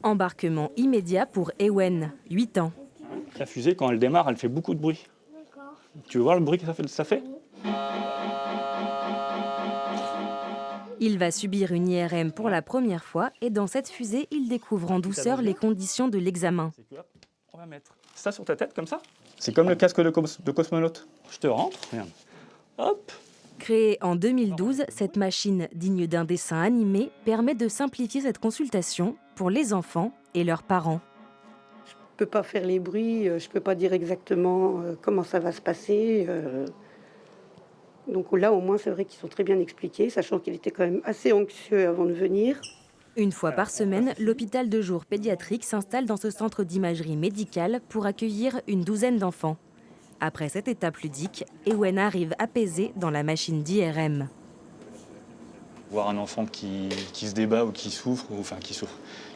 Embarquement immédiat pour Ewen, 8 ans. La fusée, quand elle démarre, elle fait beaucoup de bruit. Tu veux voir le bruit que ça fait? Il va subir une IRM pour la première fois et dans cette fusée, il découvre en douceur les conditions de l'examen. On va mettre ça sur ta tête comme ça. C'est comme le casque de cosmonaute. Je te rentre, regarde. Hop. Créée en 2012, cette machine digne d'un dessin animé permet de simplifier cette consultation pour les enfants et leurs parents. Je ne peux pas faire les bruits, je ne peux pas dire exactement comment ça va se passer. Donc là, au moins, c'est vrai qu'ils sont très bien expliqués, sachant qu'il était quand même assez anxieux avant de venir. Une fois par semaine, l'hôpital de jour pédiatrique s'installe dans ce centre d'imagerie médicale pour accueillir une douzaine d'enfants. Après cette étape ludique, Ewen arrive apaisé dans la machine d'IRM. Voir un enfant qui se débat ou qui souffre,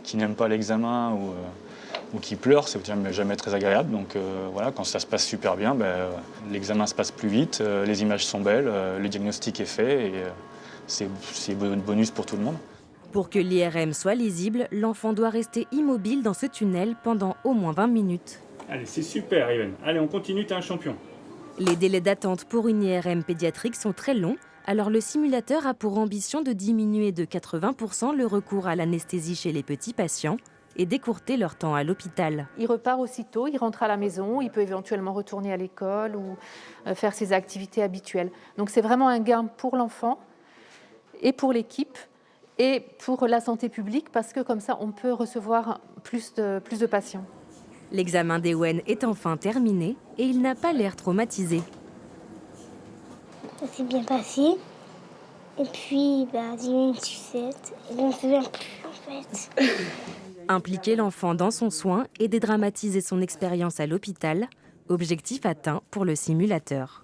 qui n'aime pas l'examen ou qui pleure, c'est jamais très agréable. Donc voilà, quand ça se passe super bien, l'examen se passe plus vite, les images sont belles, le diagnostic est fait et c'est bonus pour tout le monde. Pour que l'IRM soit lisible, l'enfant doit rester immobile dans ce tunnel pendant au moins 20 minutes. Allez, c'est super, Ewen. Allez, on continue, t'es un champion. Les délais d'attente pour une IRM pédiatrique sont très longs, alors le simulateur a pour ambition de diminuer de 80% le recours à l'anesthésie chez les petits patients et d'écourter leur temps à l'hôpital. Il repart aussitôt, il rentre à la maison, il peut éventuellement retourner à l'école ou faire ses activités habituelles. Donc c'est vraiment un gain pour l'enfant et pour l'équipe et pour la santé publique parce que comme ça on peut recevoir plus de patients. L'examen d'Ewen est enfin terminé et il n'a pas l'air traumatisé. Ça s'est bien passé. Et puis, 10 minutes sucettes. Et on ne se souvient plus, en fait. Impliquer l'enfant dans son soin et dédramatiser son expérience à l'hôpital, objectif atteint pour le simulateur.